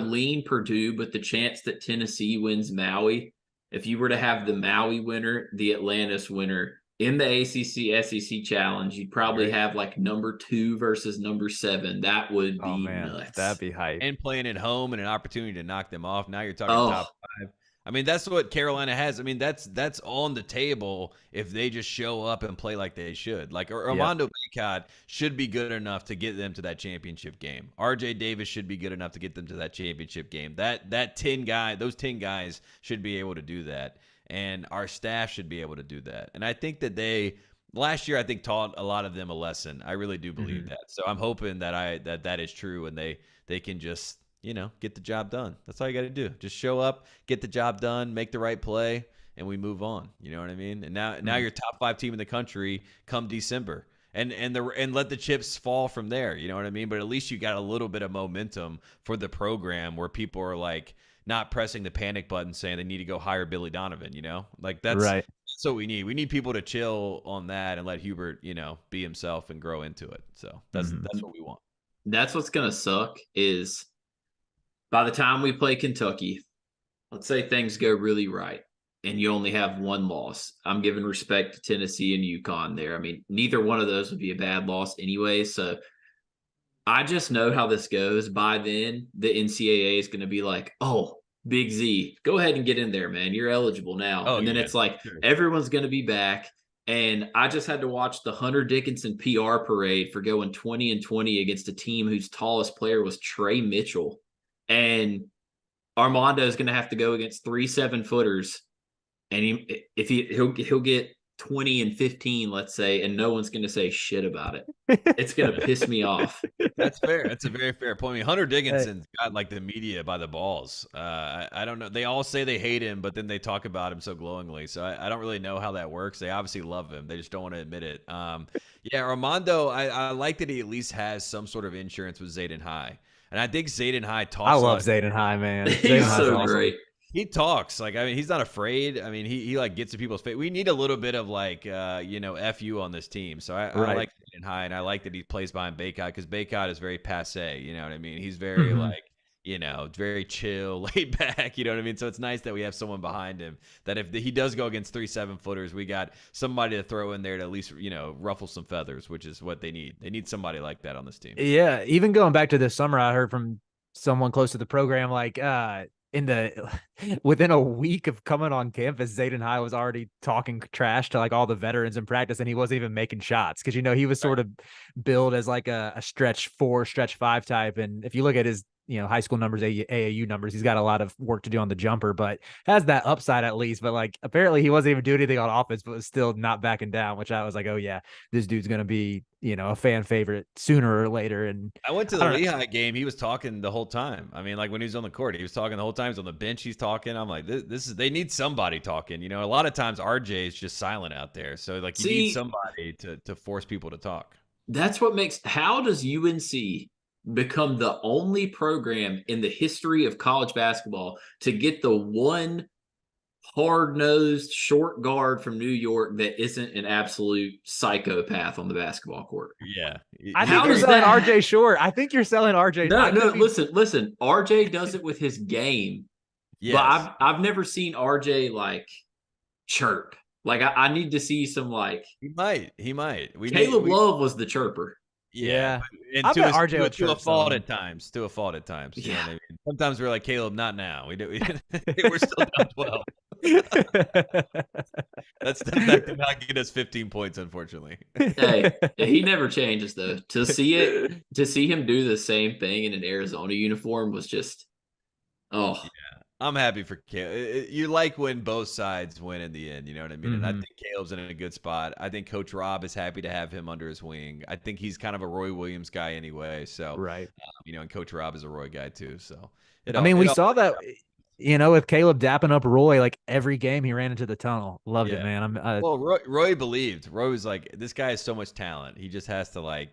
S3: lean Purdue, but the chance that Tennessee wins Maui, if you were to have the Maui winner, the Atlantis winner in the ACC SEC challenge, you'd probably have like number 2 versus number 7. That would be nuts.
S1: That'd be hype.
S2: And playing at home and an opportunity to knock them off. Now you're talking top 5. I mean, that's what Carolina has. I mean, that's on the table if they just show up and play like they should. Like Armando Bacot should be good enough to get them to that championship game. RJ Davis should be good enough to get them to that championship game. Those 10 guys should be able to do that. And our staff should be able to do that. And I think that last year, I think taught a lot of them a lesson. I really do believe that. So I'm hoping that that is true, and they can just get the job done. That's all you got to do. Just show up, get the job done, make the right play, and we move on. You know what I mean? And now you're top 5 team in the country come December. And let the chips fall from there. You know what I mean? But at least you got a little bit of momentum for the program where people are like not pressing the panic button saying they need to go hire Billy Donovan, Like that's
S1: right.
S2: That's what we need. We need people to chill on that and let Hubert, be himself and grow into it. So that's what we want.
S3: That's what's gonna suck is by the time we play Kentucky, let's say things go really right and you only have one loss. I'm giving respect to Tennessee and UConn there. I mean, neither one of those would be a bad loss anyway. So I just know how this goes. By then, the NCAA is going to be like, oh, Big Z, go ahead and get in there, man. You're eligible now.
S2: Oh,
S3: and then it's like everyone's going to be back. And I just had to watch the Hunter Dickinson PR parade for going 20-20 against a team whose tallest player was Trey Mitchell. And Armando is going to have to go against 3 7-footers. And he'll get 20-15, let's say, and no one's going to say shit about it. It's going to piss me off.
S2: That's fair. That's a very fair point. I mean, Hunter Dickinson's got like the media by the balls. I don't know. They all say they hate him, but then they talk about him so glowingly. So I don't really know how that works. They obviously love him. They just don't want to admit it. Yeah, Armando, I like that he at least has some sort of insurance with Zayden High. And I think Zayden High talks.
S1: I love Zayden High, man.
S3: He's so great.
S2: He talks like, I mean, he's not afraid. I mean, he like gets to people's face. We need a little bit of like, FU on this team. So I like Zayden High, and I like that he plays behind Baycott because Baycott is very passe. You know what I mean? He's very like, very chill, laid back. You know what I mean? So it's nice that we have someone behind him that if he does go against 3 7-footers, we got somebody to throw in there to at least, ruffle some feathers, which is what they need. They need somebody like that on this team.
S1: Yeah. Even going back to this summer, I heard from someone close to the program, like, within a week of coming on campus, Zayden High was already talking trash to like all the veterans in practice, and he wasn't even making shots because he was sort of billed as like a stretch 4, stretch 5 type. And if you look at his high school numbers, AAU numbers, he's got a lot of work to do on the jumper, but has that upside at least. But like apparently he wasn't even doing anything on offense, but was still not backing down, which I was like, oh yeah, this dude's gonna be a fan favorite sooner or later. And
S2: I went to the Lehigh game. He was talking the whole time. I mean, like when he was on the court, he was talking the whole time. He's on the bench, he's talking. I'm like, they need somebody talking. A lot of times RJ is just silent out there. So like you need somebody to force people to talk.
S3: That's what makes. How does UNC become the only program in the history of college basketball to get the one hard-nosed short guard from New York that isn't an absolute psychopath on the basketball court?
S2: Yeah.
S1: I think you're selling RJ short. I think you're selling RJ.
S3: No, listen. RJ does it with his game. Yes. But I've never seen RJ like chirp. Like I need to see some like
S2: he might.
S3: Caleb Love was the chirper.
S2: Yeah. And
S1: I bet RJ
S2: to a fault at times. You know what I mean? Sometimes we're like, Caleb, not now. We're still down 12. That did not get us 15 points, unfortunately.
S3: Hey, he never changes though. To see him do the same thing in an Arizona uniform was just yeah.
S2: I'm happy for Caleb. You like when both sides win in the end, you know what I mean? And I think Caleb's in a good spot. I think Coach Rob is happy to have him under his wing. I think he's kind of a Roy Williams guy anyway. So,
S1: right.
S2: And Coach Rob is a Roy guy too. So,
S1: we saw that, with Caleb dapping up Roy, like every game he ran into the tunnel. Loved it, man.
S2: Well, Roy believed. Roy was like, this guy has so much talent. He just has to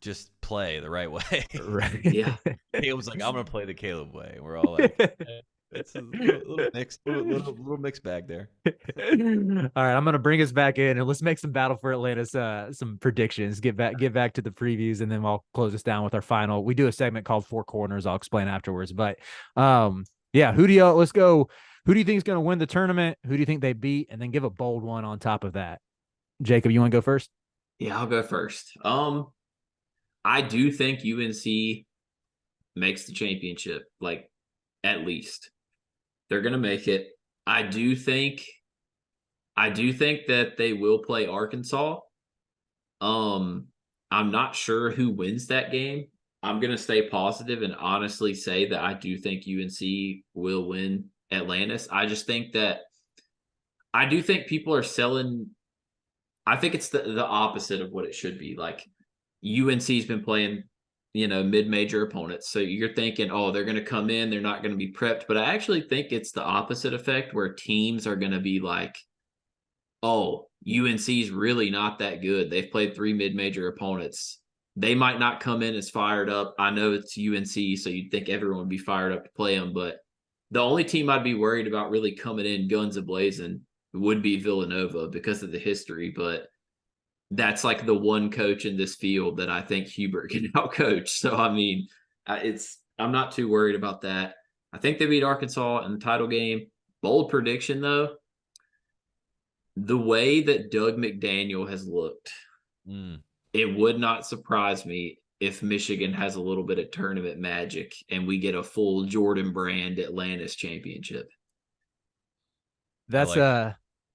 S2: just play the right way.
S1: Right.
S3: Yeah.
S2: Caleb was like, I'm going to play the Caleb way. And we're all like, it's a little mixed bag there.
S1: All right, I'm gonna bring us back in and let's make some Battle for Atlantis some predictions. Get back to the previews, and then I'll close us down with our final. We do a segment called Four Corners. I'll explain afterwards. But let's go. Who do you think is gonna win the tournament? Who do you think they beat? And then give a bold one on top of that. Jacob, you want to go first?
S3: Yeah, I'll go first. I do think UNC makes the championship, at least. They're going to make it. I do think that they will play Arkansas. I'm not sure who wins that game. I'm going to stay positive and honestly say that I do think UNC will win Atlantis. I just think that I do think people are selling. I think it's the opposite of what it should be. Like UNC's been playing, mid-major opponents. So you're thinking, oh, they're going to come in, they're not going to be prepped. But I actually think it's the opposite effect where teams are going to be like, oh, UNC's really not that good. They've played 3 mid-major opponents. They might not come in as fired up. I know it's UNC, so you'd think everyone would be fired up to play them. But the only team I'd be worried about really coming in guns a-blazing would be Villanova because of the history. But that's like the one coach in this field that I think Hubert can outcoach. So, I mean, I'm not too worried about that. I think they beat Arkansas in the title game. Bold prediction, though. The way that Doug McDaniel has looked, it would not surprise me if Michigan has a little bit of tournament magic and we get a full Jordan Brand Atlantis championship.
S1: That's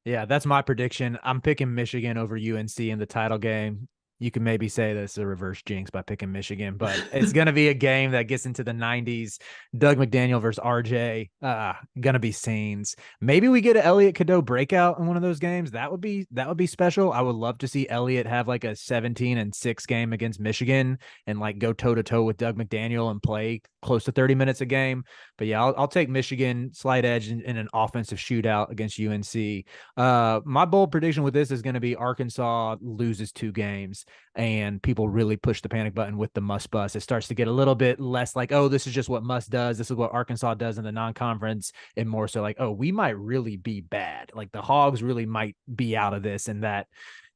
S1: that's my prediction. I'm picking Michigan over UNC in the title game. You can maybe say that's a reverse jinx by picking Michigan, but it's going to be a game that gets into the 90s. Doug McDaniel versus RJ, going to be scenes. Maybe we get an Elliot Cadeau breakout in one of those games. That would be special. I would love to see Elliot have like a 17-6 game against Michigan and like go toe to toe with Doug McDaniel and play close to 30 minutes a game. But yeah, I'll take Michigan slight edge in an offensive shootout against UNC. My bold prediction with this is going to be Arkansas loses 2 games. And people really push the panic button with the Muss bus. It starts to get a little bit less like, oh, this is just what Muss does. This is what Arkansas does in the non-conference, and more so like, oh, we might really be bad. Like the Hogs really might be out of this, and that,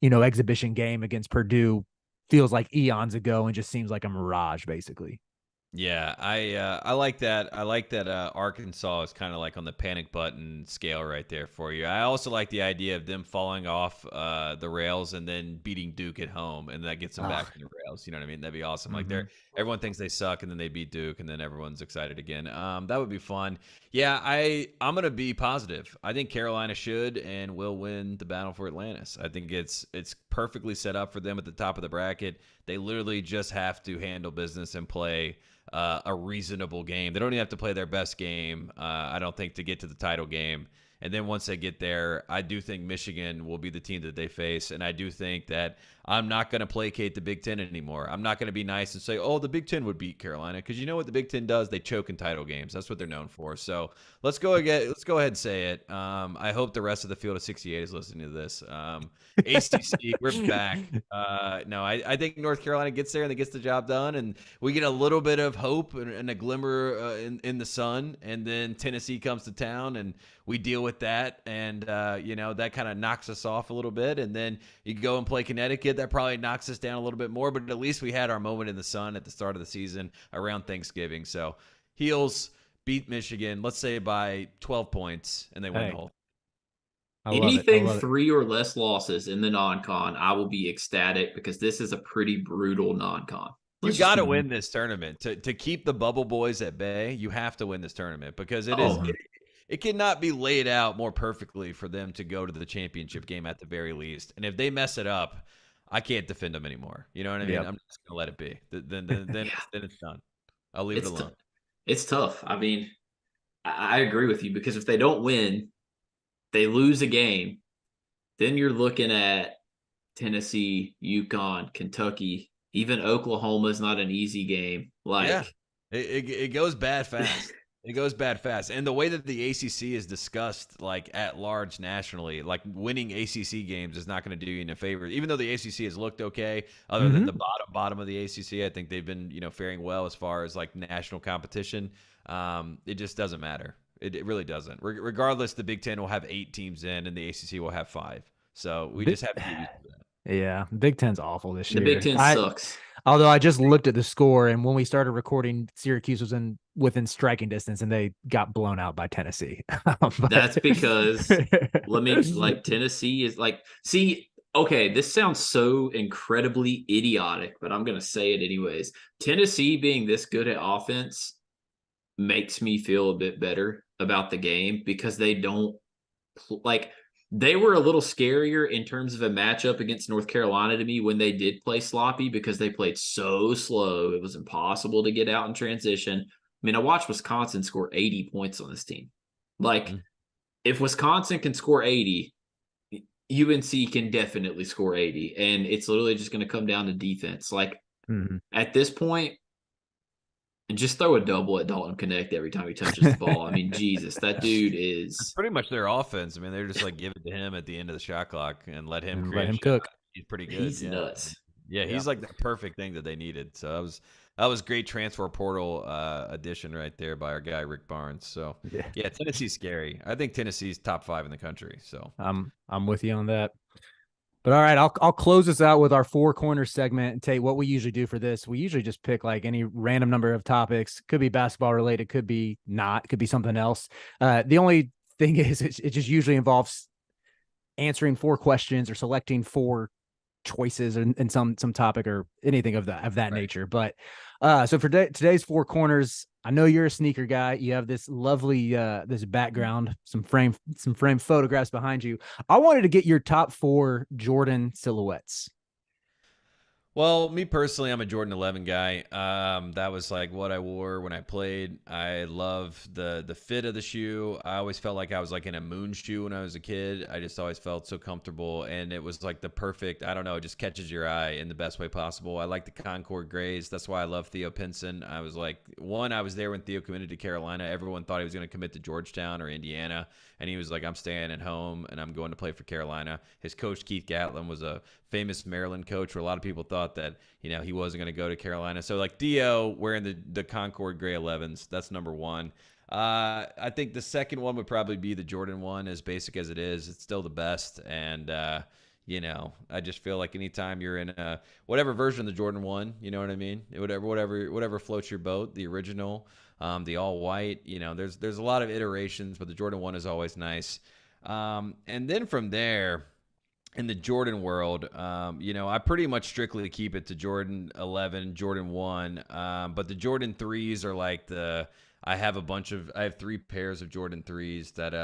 S1: exhibition game against Purdue feels like eons ago and just seems like a mirage, basically.
S2: Yeah, I like that. I like that Arkansas is kind of like on the panic button scale right there for you. I also like the idea of them falling off the rails and then beating Duke at home, and that gets them back on the rails. You know what I mean? That'd be awesome. Like everyone thinks they suck, and then they beat Duke, and then everyone's excited again. That would be fun. Yeah, I'm gonna be positive. I think Carolina should and will win the battle for Atlantis. I think it's perfectly set up for them at the top of the bracket. They literally just have to handle business and play a reasonable game. They don't even have to play their best game, I don't think, to get to the title game. And then once they get there, I do think Michigan will be the team that they face. And I do think that I'm not going to placate the Big Ten anymore. I'm not going to be nice and say, oh, the Big Ten would beat Carolina. Because you know what the Big Ten does? They choke in title games. That's what they're known for. So let's go ahead and say it. I hope the rest of the field of 68 is listening to this. ACC, we're back. No, I think North Carolina gets there and they gets the job done. And we get a little bit of hope and a glimmer in the sun. And then Tennessee comes to town and we deal with that. And, that kind of knocks us off a little bit. And then you go and play Connecticut. That probably knocks us down a little bit more. But at least we had our moment in the sun at the start of the season around Thanksgiving. So Heels beat Michigan, let's say by 12 points, and they win the whole.
S3: Anything 3 or less losses in the non-con, I will be ecstatic because this is a pretty brutal non-con.
S2: You got to win this tournament to keep the bubble boys at bay. You have to win this tournament because it cannot be laid out more perfectly for them to go to the championship game at the very least. And if they mess it up, I can't defend them anymore. You know what I mean? Yep. I'm just gonna let it be. Then it's done. I'll leave it alone.
S3: It's tough. I mean, I agree with you because if they don't win, they lose a game, then you're looking at Tennessee, UConn, Kentucky, even Oklahoma is not an easy game.
S2: It goes bad fast. It goes bad fast. And the way that the ACC is discussed, like at large nationally, like winning ACC games is not going to do you any favor. Even though the ACC has looked okay, other than the bottom of the ACC, I think they've been, faring well as far as like national competition. It just doesn't matter. It really doesn't. Regardless, the Big Ten will have 8 teams in, and the ACC will have 5. So we just have to get used to that.
S1: Yeah, Big Ten's awful this year.
S3: The Big Ten sucks.
S1: Although I just looked at the score, and when we started recording, Syracuse was within striking distance, and they got blown out by Tennessee.
S3: That's because Tennessee is okay, this sounds so incredibly idiotic, but I'm going to say it anyways. Tennessee being this good at offense makes me feel a bit better about the game because they don't they were a little scarier in terms of a matchup against North Carolina to me when they did play sloppy because they played so slow. It was impossible to get out in transition. I mean, I watched Wisconsin score 80 points on this team. If Wisconsin can score 80, UNC can definitely score 80. And it's literally just going to come down to defense. At this point, And just throw a double at Dalton Connect every time he touches the ball. I mean, Jesus, that dude
S2: It's
S3: is
S2: pretty much their offense. I mean, they're just like give it to him at the end of the shot clock and let him
S1: And
S2: create
S1: let
S2: a
S1: him
S2: shot.
S1: cook.
S2: He's pretty good.
S3: he's
S2: Yeah.
S3: nuts.
S2: Yeah,
S1: Yeah.
S2: he's like the perfect thing that they needed. So that was great transfer portal addition right there by our guy Rick Barnes. So yeah, Tennessee's scary. I think Tennessee's top 5 in the country. So
S1: I'm with you on that. But all right, I'll close this out with our 4 corners segment. And Tate, what we usually do for this, we usually just pick like any random number of topics. Could be basketball related, could be not, could be something else. The only thing is, it just usually involves answering 4 questions or selecting 4 choices in some topic or anything of that nature. But so for today's 4 corners, I know you're a sneaker guy. You have this lovely this background, some frame photographs behind you. I wanted to get your top 4 Jordan silhouettes.
S2: Well, me personally, I'm a Jordan 11 guy. That was like what I wore when I played. I love the fit of the shoe. I always felt like I was like in a moon shoe when I was a kid. I just always felt so comfortable, and it was like the perfect, I don't know, it just catches your eye in the best way possible. I like the Concord grays. That's why I love Theo Pinson. I was like, I was there when Theo committed to Carolina. Everyone thought he was going to commit to Georgetown or Indiana, and he was like, I'm staying at home, and I'm going to play for Carolina. His coach, Keith Gatlin, was a famous Maryland coach where a lot of people thought that, he wasn't going to go to Carolina. So like Theo wearing the Concord gray 11s, that's number 1. I think the second one would probably be the Jordan 1, as basic as it is. It's still the best. And, I just feel like anytime you're in whatever version of the Jordan 1, you know what I mean? Whatever floats your boat, the original, the all white, there's a lot of iterations, but the Jordan 1 is always nice. And then from there, in the Jordan world, I pretty much strictly keep it to Jordan 11, Jordan 1. But the Jordan 3s are like I have 3 pairs of Jordan 3s that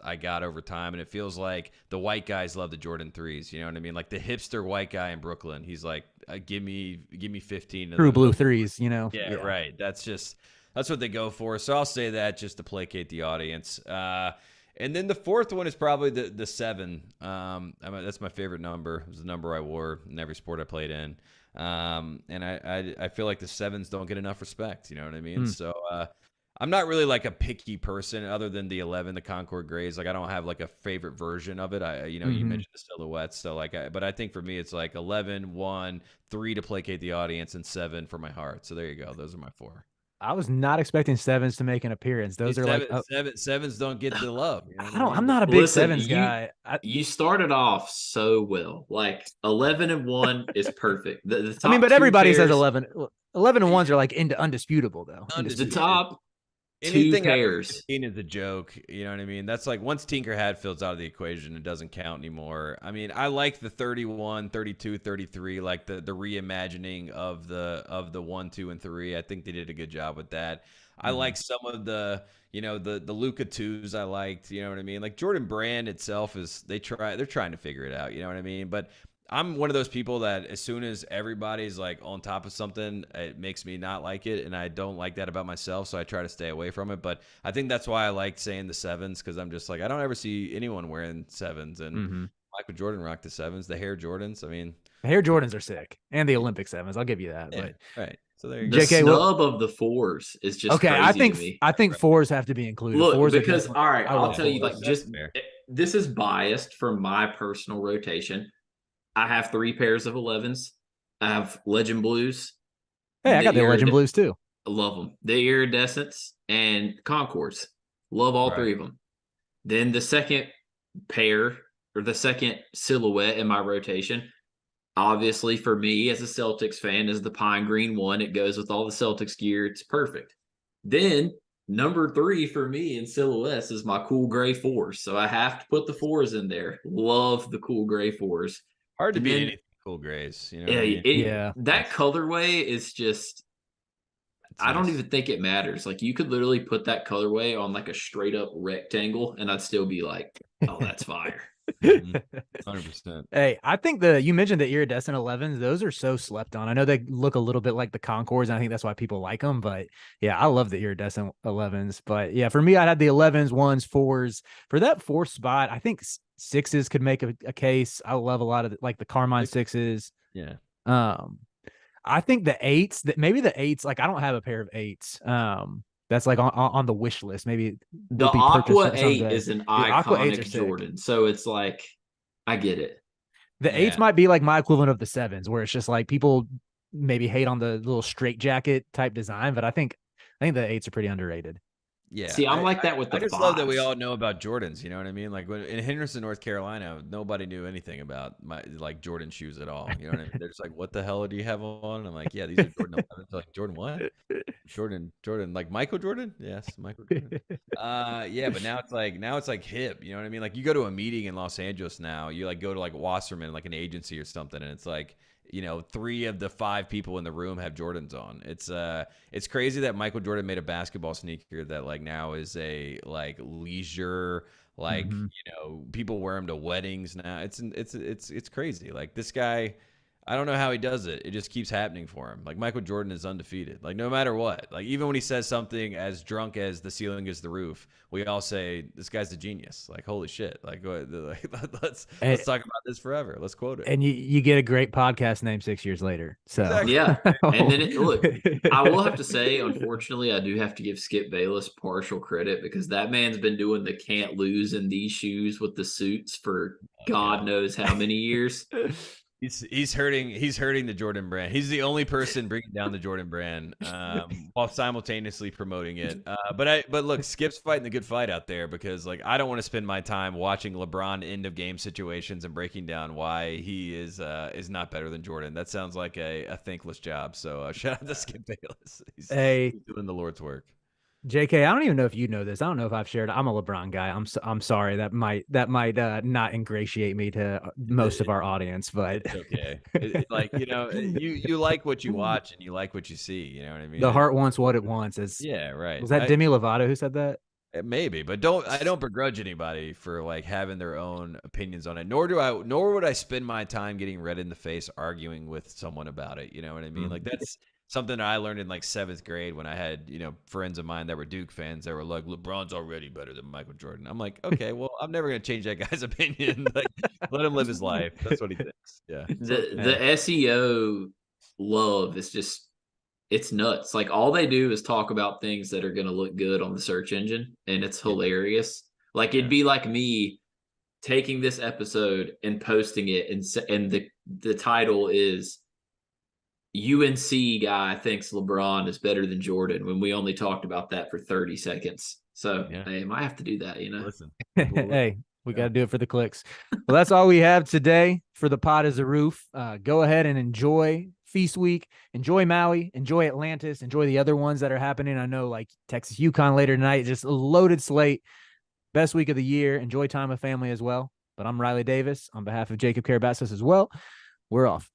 S2: I got over time. And it feels like the white guys love the Jordan 3s. You know what I mean? Like the hipster white guy in Brooklyn, he's like, give me 15 of
S1: True
S2: them.
S1: blue 3s,
S2: Yeah, right. That's what they go for. So I'll say that just to placate the audience. And then the fourth one is probably the 7. That's my favorite number. It was the number I wore in every sport I played in. And I feel like the 7s don't get enough respect. You know what I mean? So I'm not really like a picky person other than the 11, the Concord grays. Like I don't have like a favorite version of it. You mentioned the silhouettes. So but I think for me, it's like 11, 1, 3 to placate the audience, and 7 for my heart. So there you go. Those are my 4.
S1: I was not expecting 7s to make an appearance. Those are
S2: sevens don't get the love. You know what
S1: I don't.
S2: mean?
S1: I'm not a big
S3: Listen,
S1: 7s guy.
S3: You started off so well. Like 11 and 1 is perfect. The top
S1: but
S3: 2
S1: everybody says
S3: pairs,
S1: 11. 11 and 1s are like undisputable though.
S3: the top 2
S2: Anything
S3: pairs.
S2: 15 is a joke. You know what I mean? That's like once Tinker Hatfield's out of the equation, it doesn't count anymore. I mean, I like the 31, 32, 33, like the reimagining of the 1, 2, and 3. I think they did a good job with that. I like some of the Luka 2s I liked, you know what I mean? Like Jordan Brand itself they're trying to figure it out, you know what I mean? But I'm one of those people that as soon as everybody's like on top of something, it makes me not like it, and I don't like that about myself, so I try to stay away from it. But I think that's why I like saying the 7s, because I'm just like, I don't ever see anyone wearing 7s, and Michael Jordan rocked the 7s, the hair Jordans. I mean,
S1: the hair Jordans are sick, and the Olympic 7s. I'll give you that.
S2: Yeah,
S1: but
S2: right. So there you
S3: The
S2: go.
S1: JK,
S3: snub of the 4s is just
S1: okay.
S3: crazy to me.
S1: I think 4s have to be included.
S3: Look,
S1: 4s
S3: because all right, I'll tell you,
S1: 4s.
S3: like, just this is biased from my personal rotation. I have 3 pairs of 11s. I have Legend Blues.
S1: Hey, I got the Legend Blues too.
S3: I love them. The Iridescents and Concords. Love all 3 of them. Then the second pair, or the second silhouette in my rotation, obviously for me as a Celtics fan, is the pine green 1. It goes with all the Celtics gear. It's perfect. Then number 3 for me in silhouettes is my cool gray 4s. So I have to put the 4s in there. Love the cool gray 4s.
S2: Hard to beat anything cool grays. You know
S3: Yeah,
S2: what I mean?
S3: That colorway is just, I don't even think it matters. Like you could literally put that colorway on like a straight up rectangle and I'd still be like, oh, that's fire.
S2: 100%.
S1: Hey, I think you mentioned the iridescent 11s. Those are so slept on. I know they look a little bit like the Concords, and I think that's why people like them. But yeah, I love the iridescent 11s. But yeah, for me, I had the 11s, 1s, 4s. For that 4th spot, I think 6s could make a case. I love a lot of like the Carmine 6s.
S2: Yeah.
S1: I think the 8s, that maybe the 8s, like I don't have a pair of 8s. That's like on the wish list. Maybe
S3: The
S1: will be purchased
S3: Aqua 8
S1: someday.
S3: is an
S1: Dude, Aqua 8s are
S3: iconic
S1: sick.
S3: Jordan. So it's like, I get it.
S1: The 8s
S2: Yeah.
S1: might be like my equivalent of the 7s, where it's just like people maybe hate on the little straight jacket type design, but I think the 8s are pretty underrated.
S2: Yeah.
S3: See, I'm like that with the
S2: I just love that we
S3: 5s.
S2: all know about Jordans. You know what I mean? Like in Henderson, North Carolina, nobody knew anything about like Jordan shoes at all. You know what I mean? They're just like, "What the hell do you have on?" I'm like, "Yeah, these are Jordan 11s." Like, Jordan what? Jordan, like Michael Jordan? Yes, Michael Jordan. Yeah, but now it's like hip. You know what I mean? Like you go to a meeting in Los Angeles now. You like go to like Wasserman, like an agency or something, and it's like, 3 of the 5 people in the room have Jordans on. It's crazy that Michael Jordan made a basketball sneaker that like now is a like leisure, like, people wear them to weddings now. It's crazy. Like this guy, I don't know how he does it. It just keeps happening for him. Like Michael Jordan is undefeated. Like no matter what. Like even when he says something as drunk as the ceiling is the roof, we all say this guy's a genius. Like holy shit. Like let's talk about this forever. Let's quote it.
S1: And you get a great podcast name 6 years later. So
S2: Exactly.
S3: Yeah. And then look, I will have to say, unfortunately, I do have to give Skip Bayless partial credit because that man's been doing the can't lose in these shoes with the suits for God knows how many years.
S2: He's hurting the Jordan brand. He's the only person bringing down the Jordan brand while simultaneously promoting it. But look, Skip's fighting the good fight out there because like I don't want to spend my time watching LeBron end of game situations and breaking down why he is not better than Jordan. That sounds like a thankless job. So shout out to Skip Bayless. He's doing the Lord's work.
S1: JK, I don't even know if you know this. I don't know if I've shared. I'm a LeBron guy. I'm sorry. That might not ingratiate me to most of our audience, but
S2: it's okay. Like you like what you watch and you like what you see. You know what I mean?
S1: The heart wants what it wants.
S2: Yeah, right.
S1: Was that Demi Lovato who said that?
S2: Maybe, but I don't begrudge anybody for like having their own opinions on it. Nor would I spend my time getting red in the face arguing with someone about it. You know what I mean?
S1: Mm-hmm.
S2: Like that's something that I learned in like 7th grade when I had, friends of mine that were Duke fans that were like, LeBron's already better than Michael Jordan. I'm like, okay, well, I'm never going to change that guy's opinion. Like, let him live his life. That's what he thinks. Yeah.
S3: The SEO love is just, it's nuts. Like all they do is talk about things that are going to look good on the search engine, and it's hilarious. Like it'd be like me taking this episode and posting it, and the title is UNC guy thinks LeBron is better than Jordan when we only talked about that for 30 seconds. So hey, I might have to do that,
S2: Listen.
S1: Hey, we got to do it for the clicks. Well, that's all we have today for the Pod as a Roof. Go ahead and enjoy Feast Week. Enjoy Maui. Enjoy Atlantis. Enjoy the other ones that are happening. I know like Texas UConn later tonight. Just a loaded slate. Best week of the year. Enjoy time with family as well. But I'm Riley Davis on behalf of Jacob Karabatsos as well. We're off.